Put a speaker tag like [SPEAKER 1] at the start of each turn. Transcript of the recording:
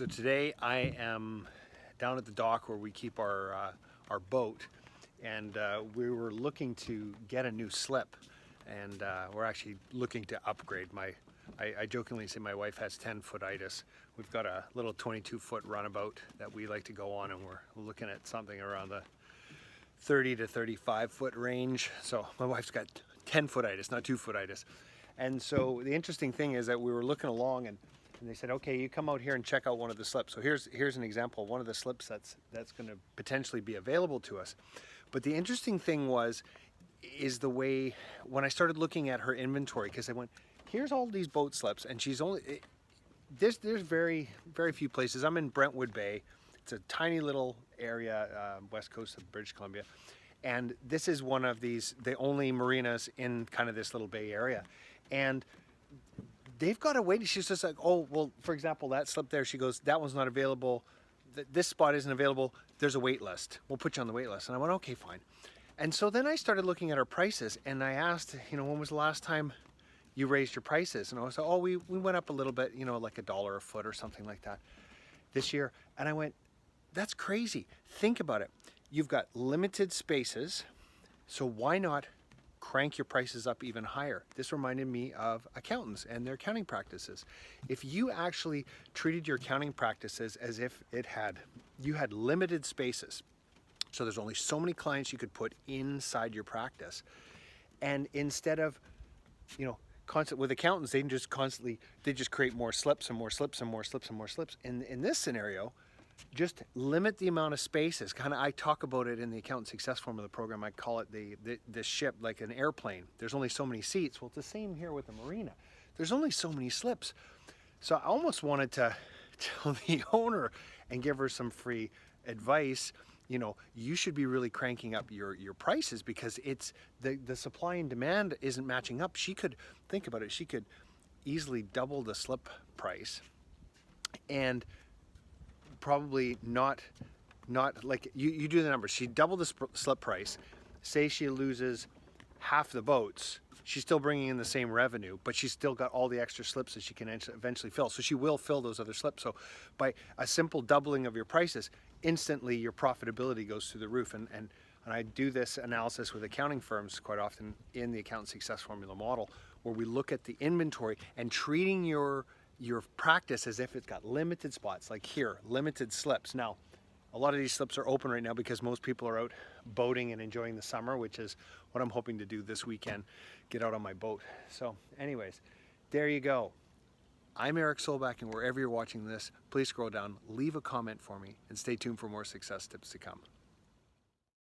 [SPEAKER 1] So today I am down at the dock where we keep our boat, and we were looking to get a new slip, and we're actually looking to upgrade. I jokingly say my wife has 10-foot-itis. We've got a little 22-foot runabout that we like to go on, and we're looking at something around the 30 to 35-foot range. So my wife's got 10-foot-itis, not 2-foot-itis. And so the interesting thing is that we were looking along, and they said, okay, you come out here and check out one of the slips. So here's an example of one of the slips that's going to potentially be available to us. But the interesting thing is the way, when I started looking at her inventory, because I went, here's all these boat slips, and she's only, there's very few places. I'm in Brentwood Bay. It's a tiny little area, west coast of British Columbia. And this is one of the only marinas in kind of this little bay area. And they've got to wait. She's just like, oh, well, for example, that slip there, she goes, that one's not available. This spot isn't available. There's a wait list. We'll put you on the wait list. And I went, okay, fine. And so then I started looking at her prices, and I asked, when was the last time you raised your prices? And I was like, oh, we went up a little bit, like $1 a foot or something like that this year. And I went, that's crazy. Think about it. You've got limited spaces, so why not crank your prices up even higher? This reminded me of accountants and their accounting practices. If you actually treated your accounting practices as if you had limited spaces, so there's only so many clients you could put inside your practice, and instead of, with accountants, they just create more slips and more slips and more slips and more slips. In this scenario, just limit the amount of spaces. I talk about it in the Accountant Success Formula program. I call it the ship, like an airplane. There's only so many seats. Well, it's the same here with the marina. There's only so many slips. So I almost wanted to tell the owner and give her some free advice. You should be really cranking up your prices, because it's the supply and demand isn't matching up. Think about it, she could easily double the slip price, and probably not like you do the numbers. She doubled the slip price. Say she loses half the boats, she's still bringing in the same revenue, but she's still got all the extra slips that she can eventually fill. So she will fill those other slips. So by a simple doubling of your prices, instantly your profitability goes through the roof. And I do this analysis with accounting firms quite often in the Accountant Success Formula model, where we look at the inventory and treating your practice as if it's got limited spots, like here, limited slips. Now, a lot of these slips are open right now because most people are out boating and enjoying the summer, which is what I'm hoping to do this weekend, get out on my boat. So anyways, there you go. I'm Eric Solbach, and wherever you're watching this, please scroll down, leave a comment for me, and stay tuned for more success tips to come.